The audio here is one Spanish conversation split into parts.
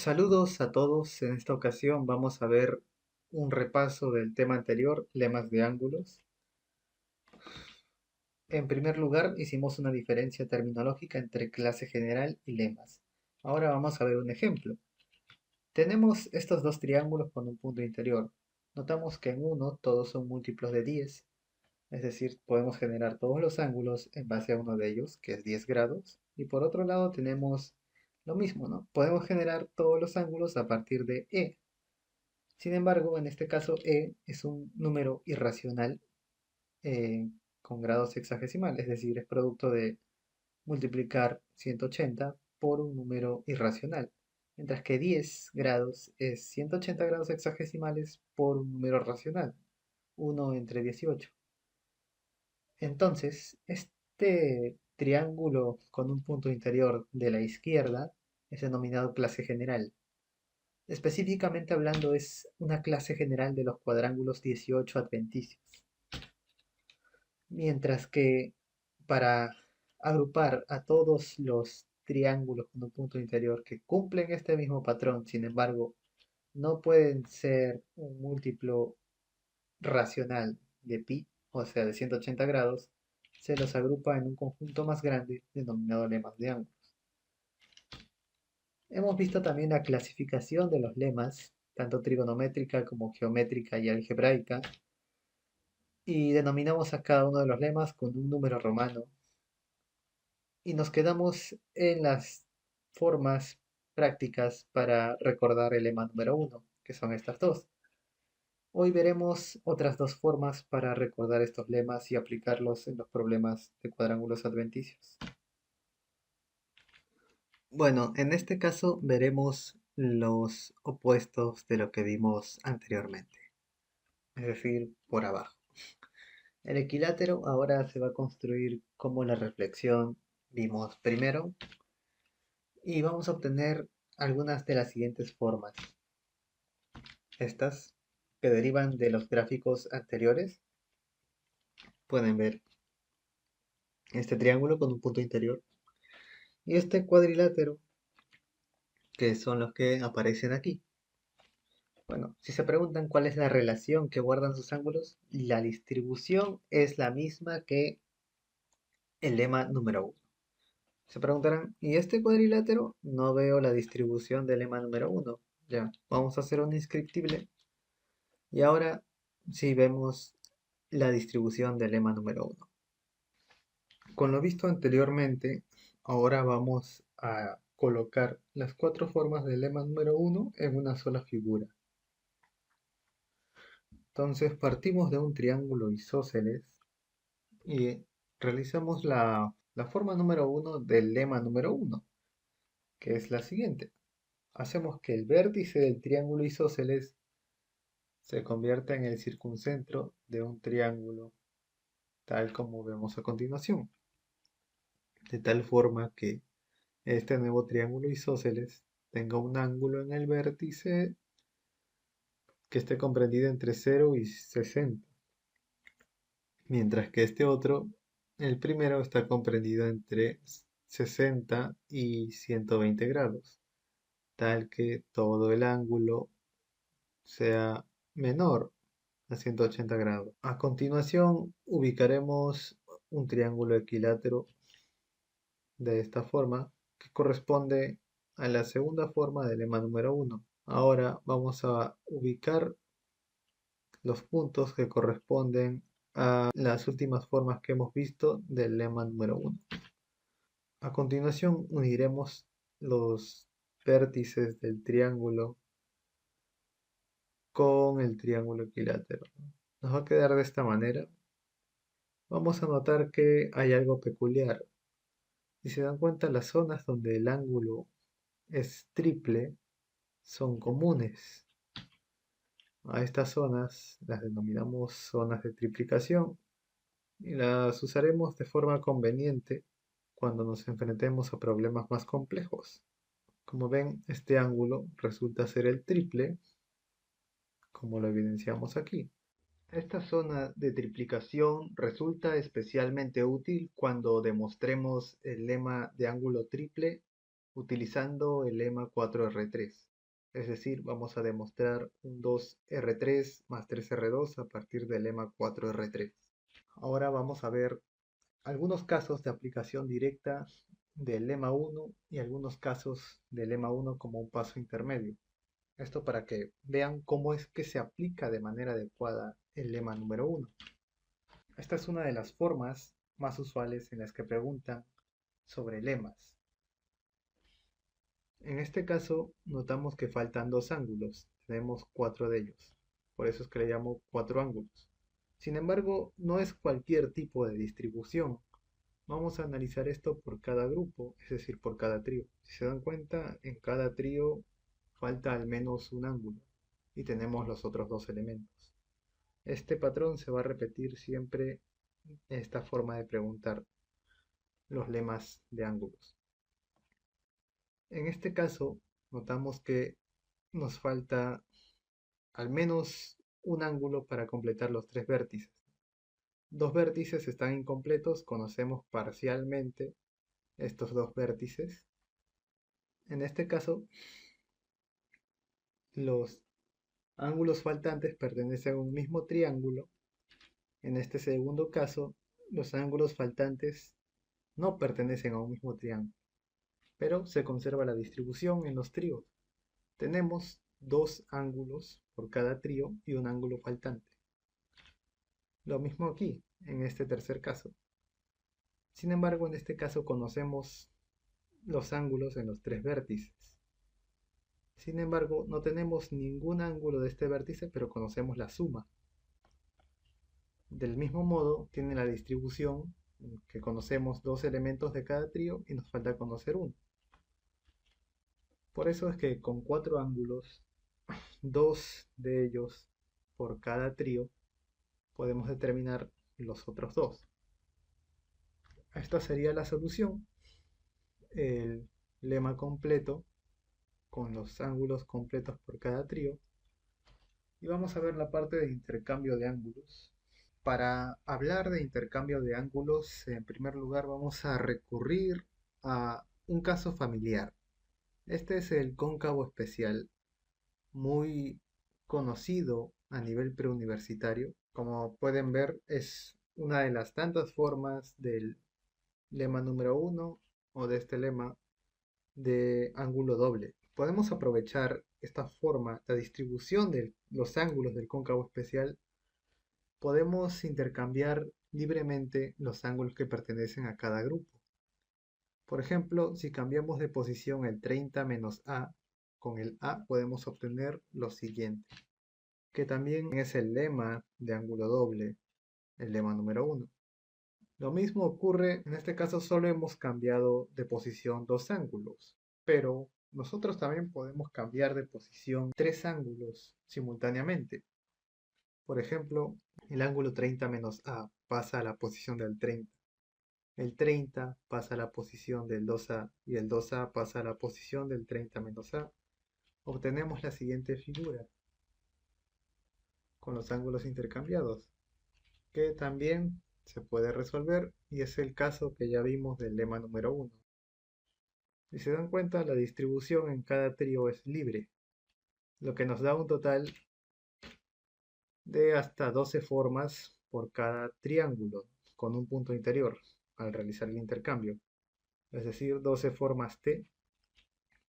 Saludos a todos. En esta ocasión vamos a ver un repaso del tema anterior, lemas de ángulos. En primer lugar, hicimos una diferencia terminológica entre clase general y lemas. Ahora vamos a ver un ejemplo. Tenemos estos dos triángulos con un punto interior. Notamos que en uno todos son múltiplos de 10, es decir, podemos generar todos los ángulos en base a uno de ellos, que es 10 grados. Y por otro lado tenemos lo mismo, ¿no? Podemos generar todos los ángulos a partir de E. Sin embargo, en este caso E es un número irracional eh, con grados sexagesimales, es decir, es producto de multiplicar 180 por un número irracional, mientras que 10 grados es 180 grados sexagesimales por un número racional, 1 entre 18. Entonces, este triángulo con un punto interior de la izquierda es denominado clase general. Específicamente hablando, es una clase general de los cuadrángulos 18 adventicios. Mientras que para agrupar a todos los triángulos con un punto interior que cumplen este mismo patrón, sin embargo, no pueden ser un múltiplo racional de pi, o sea, de 180 grados, se los agrupa en un conjunto más grande denominado lemas de ángulos. Hemos visto también la clasificación de los lemas, tanto trigonométrica como geométrica y algebraica, y denominamos a cada uno de los lemas con un número romano, y nos quedamos en las formas prácticas para recordar el lema número uno, que son estas dos. Hoy veremos otras dos formas para recordar estos lemas y aplicarlos en los problemas de cuadrángulos adventicios. Bueno, en este caso veremos los opuestos de lo que vimos anteriormente, es decir, por abajo. El equilátero ahora se va a construir como la reflexión vimos primero y vamos a obtener algunas de las siguientes formas. Estas que derivan de los gráficos anteriores. Pueden ver este triángulo con un punto interior y este cuadrilátero, que son los que aparecen aquí. Bueno, si se preguntan cuál es la relación que guardan sus ángulos, la distribución es la misma que el lema número uno. Se preguntarán, ¿y este cuadrilátero? No veo la distribución del lema número uno. Ya, vamos a hacer un inscriptible. Y ahora sí vemos la distribución del lema número uno. Con lo visto anteriormente, ahora vamos a colocar las cuatro formas del lema número uno en una sola figura. Entonces partimos de un triángulo isósceles y realizamos la forma número uno del lema número uno, que es la siguiente. Hacemos que el vértice del triángulo isósceles se convierta en el circuncentro de un triángulo, tal como vemos a continuación. De tal forma que este nuevo triángulo isósceles tenga un ángulo en el vértice que esté comprendido entre 0 y 60, mientras que este otro, el primero, está comprendido entre 60 y 120 grados, tal que todo el ángulo sea menor a 180 grados. A continuación, ubicaremos un triángulo equilátero de esta forma, que corresponde a la segunda forma del lema número uno. Ahora vamos a ubicar los puntos que corresponden a las últimas formas que hemos visto del lema número uno. A continuación uniremos los vértices del triángulo con el triángulo equilátero. Nos va a quedar de esta manera. Vamos a notar que hay algo peculiar. Si se dan cuenta, las zonas donde el ángulo es triple son comunes. A estas zonas las denominamos zonas de triplicación y las usaremos de forma conveniente cuando nos enfrentemos a problemas más complejos. Como ven, este ángulo resulta ser el triple, como lo evidenciamos aquí. Esta zona de triplicación resulta especialmente útil cuando demostremos el lema de ángulo triple utilizando el lema 4R3. Es decir, vamos a demostrar un 2R3 más 3R2 a partir del lema 4R3. Ahora vamos a ver algunos casos de aplicación directa del lema 1 y algunos casos del lema 1 como un paso intermedio. Esto para que vean cómo es que se aplica de manera adecuada el lema número 1. Esta es una de las formas más usuales en las que preguntan sobre lemas. En este caso, notamos que faltan dos ángulos. Tenemos cuatro de ellos. Por eso es que le llamo cuatro ángulos. Sin embargo, no es cualquier tipo de distribución. Vamos a analizar esto por cada grupo, es decir, por cada trío. Si se dan cuenta, en cada trío falta al menos un ángulo y tenemos los otros dos elementos. Este patrón se va a repetir siempre en esta forma de preguntar los lemas de ángulos. En este caso, notamos que nos falta al menos un ángulo para completar los tres vértices. Dos vértices están incompletos, conocemos parcialmente estos dos vértices. En este caso, los ángulos faltantes pertenecen a un mismo triángulo. En este segundo caso, los ángulos faltantes no pertenecen a un mismo triángulo, pero se conserva la distribución en los tríos. Tenemos dos ángulos por cada trío y un ángulo faltante. Lo mismo aquí, en este tercer caso. Sin embargo, en este caso conocemos los ángulos en los tres vértices. Sin embargo, no tenemos ningún ángulo de este vértice, pero conocemos la suma. Del mismo modo, tiene la distribución que conocemos dos elementos de cada trío y nos falta conocer uno. Por eso es que con cuatro ángulos, dos de ellos por cada trío, podemos determinar los otros dos. Esta sería la solución, el lema completo con los ángulos completos por cada trío. Y vamos a ver la parte de intercambio de ángulos. Para hablar de intercambio de ángulos, en primer lugar vamos a recurrir a un caso familiar. Este es el cóncavo especial, muy conocido a nivel preuniversitario. Como pueden ver, es una de las tantas formas del lema número 1 o de este lema de ángulo doble. Podemos aprovechar esta forma, la distribución de los ángulos del cóncavo especial. Podemos intercambiar libremente los ángulos que pertenecen a cada grupo. Por ejemplo, si cambiamos de posición el 30 menos A con el A, podemos obtener lo siguiente, que también es el lema de ángulo doble, el lema número 1. Lo mismo ocurre, en este caso solo hemos cambiado de posición dos ángulos, pero nosotros también podemos cambiar de posición tres ángulos simultáneamente. Por ejemplo, el ángulo 30 menos A pasa a la posición del 30. El 30 pasa a la posición del 2A y el 2A pasa a la posición del 30 menos A. Obtenemos la siguiente figura con los ángulos intercambiados, que también se puede resolver y es el caso que ya vimos del lema número 1. Si se dan cuenta, la distribución en cada trío es libre, lo que nos da un total de hasta 12 formas por cada triángulo con un punto interior al realizar el intercambio, es decir, 12 formas T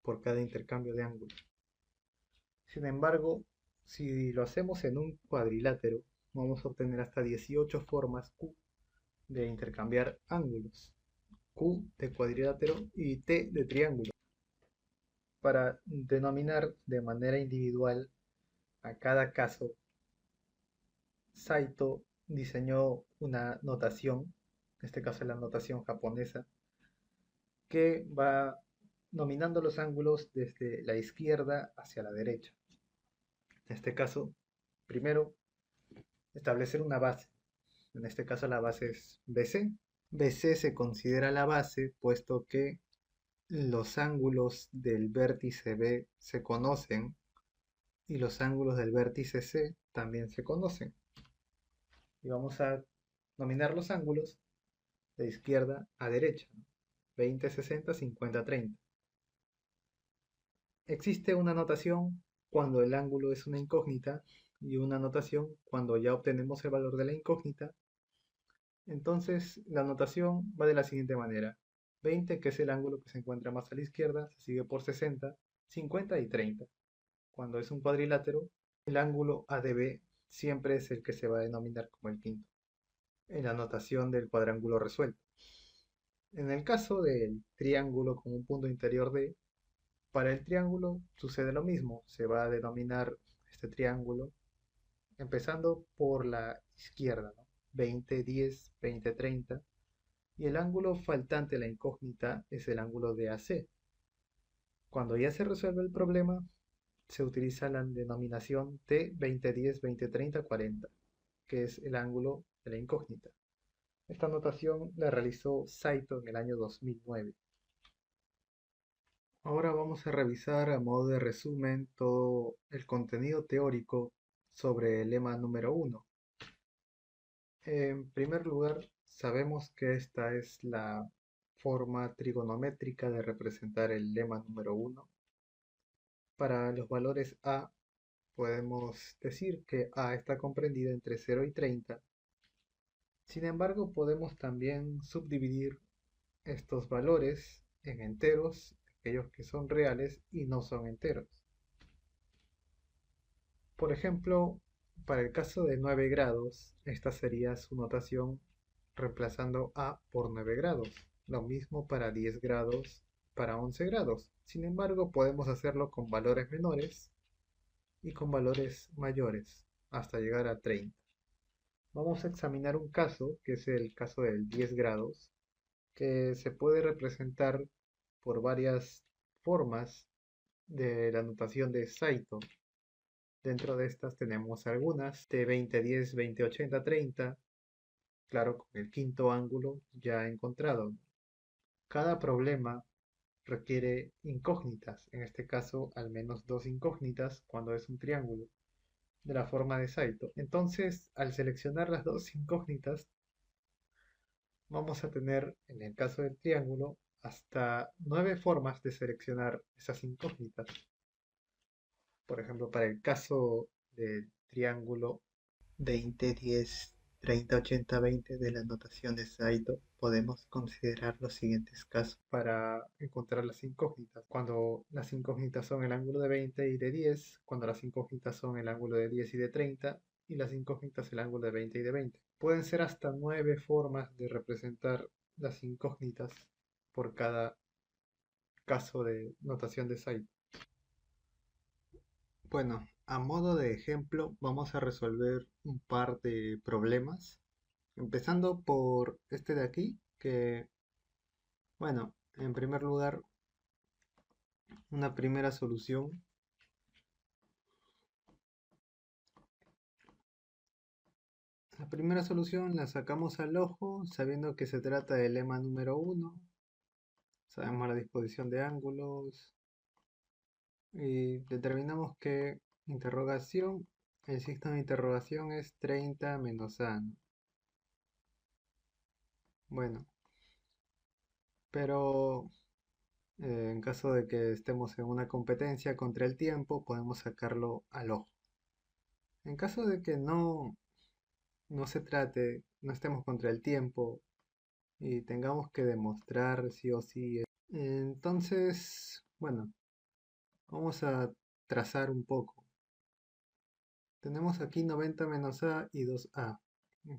por cada intercambio de ángulos. Sin embargo, si lo hacemos en un cuadrilátero, vamos a obtener hasta 18 formas Q de intercambiar ángulos. Q de cuadrilátero y T de triángulo. Para denominar de manera individual a cada caso, Saito diseñó una notación, en este caso es la notación japonesa, que va nominando los ángulos desde la izquierda hacia la derecha. En este caso, primero establecer una base. En este caso la base es BC. BC se considera la base puesto que los ángulos del vértice B se conocen y los ángulos del vértice C también se conocen. Y vamos a nominar los ángulos de izquierda a derecha, 20, 60, 50, 30. Existe una notación cuando el ángulo es una incógnita y una notación cuando ya obtenemos el valor de la incógnita. Entonces, la notación va de la siguiente manera. 20, que es el ángulo que se encuentra más a la izquierda, se sigue por 60, 50 y 30. Cuando es un cuadrilátero, el ángulo ADB siempre es el que se va a denominar como el quinto, en la notación del cuadrángulo resuelto. En el caso del triángulo con un punto interior D, para el triángulo sucede lo mismo, se va a denominar este triángulo empezando por la izquierda, ¿no? 20, 10, 20, 30, y el ángulo faltante, la incógnita, es el ángulo de AC. Cuando ya se resuelve el problema, se utiliza la denominación T 2010, 2030, 40, que es el ángulo de la incógnita. Esta notación la realizó Saito en el año 2009. Ahora vamos a revisar a modo de resumen todo el contenido teórico sobre el lema número uno. En primer lugar, sabemos que esta es la forma trigonométrica de representar el lema número uno. Para los valores a, podemos decir que a está comprendida entre 0 y 30. Sin embargo, podemos también subdividir estos valores en enteros, aquellos que son reales y no son enteros. Por ejemplo, para el caso de 9 grados, esta sería su notación reemplazando a por 9 grados. Lo mismo para 10 grados, para 11 grados. Sin embargo, podemos hacerlo con valores menores y con valores mayores, hasta llegar a 30. Vamos a examinar un caso, que es el caso del 10 grados, que se puede representar por varias formas de la notación de Saito. Dentro de estas tenemos algunas de 20, 10, 20, 80, 30, claro, con el quinto ángulo ya encontrado. Cada problema requiere incógnitas, en este caso al menos dos incógnitas cuando es un triángulo, de la forma de Saito. Entonces, al seleccionar las dos incógnitas, vamos a tener, en el caso del triángulo, hasta 9 formas de seleccionar esas incógnitas. Por ejemplo, para el caso del triángulo 20, 10, 30, 80, 20 de la notación de Saito, podemos considerar los siguientes casos para encontrar las incógnitas. Cuando las incógnitas son el ángulo de 20 y de 10, cuando las incógnitas son el ángulo de 10 y de 30, y las incógnitas el ángulo de 20 y de 20. Pueden ser hasta 9 formas de representar las incógnitas por cada caso de notación de Saito. Bueno, a modo de ejemplo, vamos a resolver un par de problemas, empezando por este de aquí, que, bueno, en primer lugar, una primera solución. La primera solución la sacamos al ojo, sabiendo que se trata del lema número uno. Sabemos la disposición de ángulos y determinamos que interrogación, el signo de interrogación es 30 menos a, ¿no? Bueno, pero en caso de que estemos en una competencia contra el tiempo, podemos sacarlo al ojo. En caso de que no se trate, no estemos contra el tiempo y tengamos que demostrar sí o sí, entonces, bueno, vamos a trazar un poco. Tenemos aquí 90 menos a y 2a.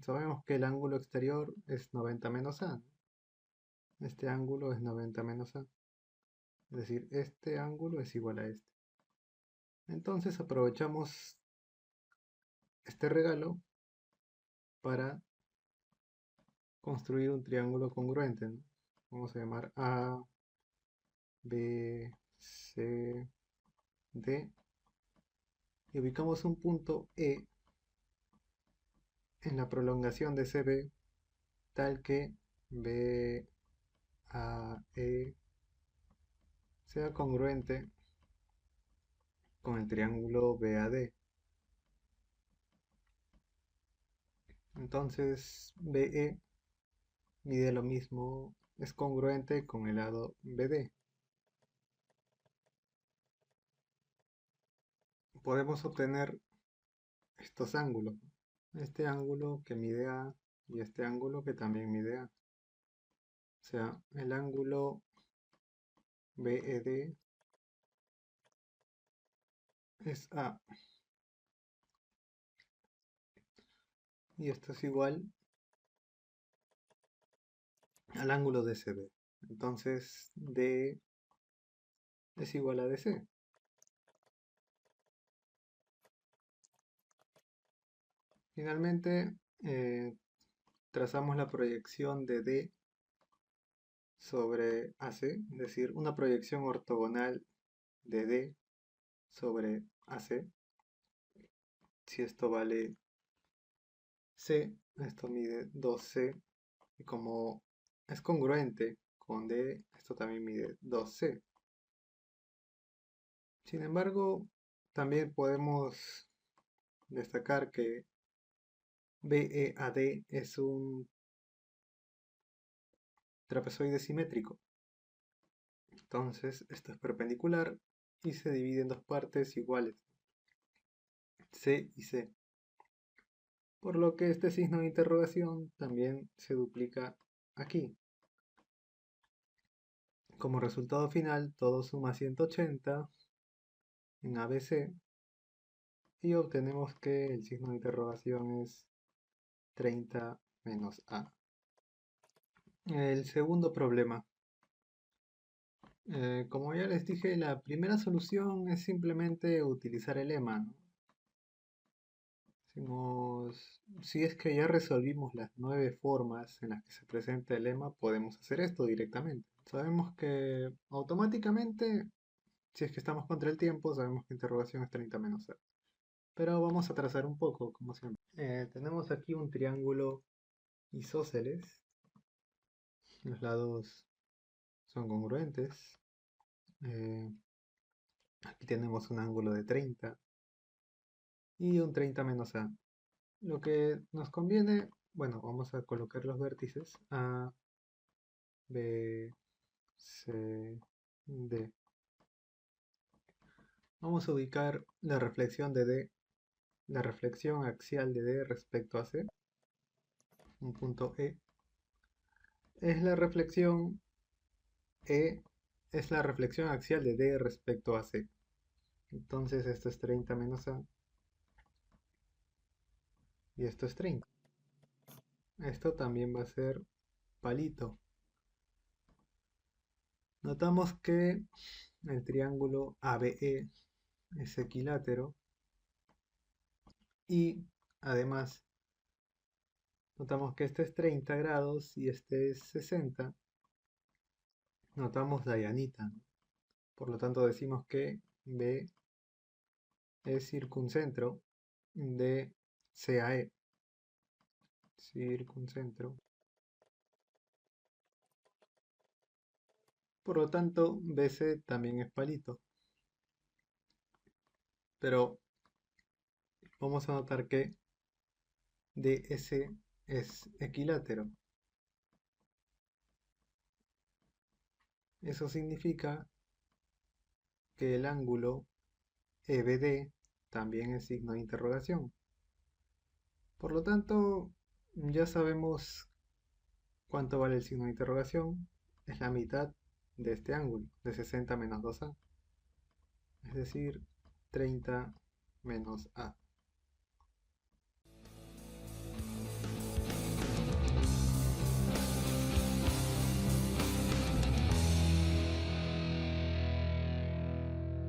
Sabemos que el ángulo exterior es 90 menos a, ¿no? Este ángulo es 90 menos a. Es decir, este ángulo es igual a este. Entonces aprovechamos este regalo para construir un triángulo congruente, ¿no? Vamos a llamar A, B, C, D y ubicamos un punto E en la prolongación de CB tal que BAE sea congruente con el triángulo BAD. Entonces BE mide lo mismo, es congruente con el lado BD. podemos obtener estos ángulos. Este ángulo que mide A y este ángulo que también mide A. O sea, el ángulo BED es A. Y esto es igual al ángulo DCB. Entonces, D es igual a DC. Finalmente, trazamos la proyección de D sobre AC, es decir, una proyección ortogonal de D sobre AC. Si esto vale C, esto mide 2C, y como es congruente con D, esto también mide 2C. Sin embargo, también podemos destacar que BEAD es un trapezoide simétrico. Entonces, esto es perpendicular y se divide en dos partes iguales, C y C. Por lo que este signo de interrogación también se duplica aquí. Como resultado final, todo suma 180 en ABC y obtenemos que el signo de interrogación es 30 menos A. El segundo problema. Como ya les dije, la primera solución es simplemente utilizar el lema, ¿no? Si es que ya resolvimos las 9 formas en las que se presenta el lema, podemos hacer esto directamente. Sabemos que automáticamente, si es que estamos contra el tiempo, sabemos que interrogación es 30 menos A. Pero vamos a trazar un poco, como siempre. Tenemos aquí un triángulo isósceles. Los lados son congruentes. Eh, Aquí tenemos un ángulo de 30 y un 30 menos A. Lo que nos conviene, bueno, vamos a colocar los vértices A, B, C, D. Vamos a ubicar la reflexión de D, la reflexión axial de D respecto a C, un punto es la reflexión E, es la reflexión axial de D respecto a C. Entonces esto es 30 menos A y esto es 30. Esto también va a ser palito. Notamos que el triángulo ABE es equilátero y además notamos que este es 30 grados y este es 60. Notamos la llanita, ¿no? Por lo tanto decimos que B es circuncentro de CAE. Circuncentro. Por lo tanto, BC también es palito. Pero vamos a notar que DS es equilátero. Eso significa que el ángulo EBD también es signo de interrogación. Por lo tanto, ya sabemos cuánto vale el signo de interrogación. Es la mitad de este ángulo, de 60 menos 2A. Es decir, 30 menos A.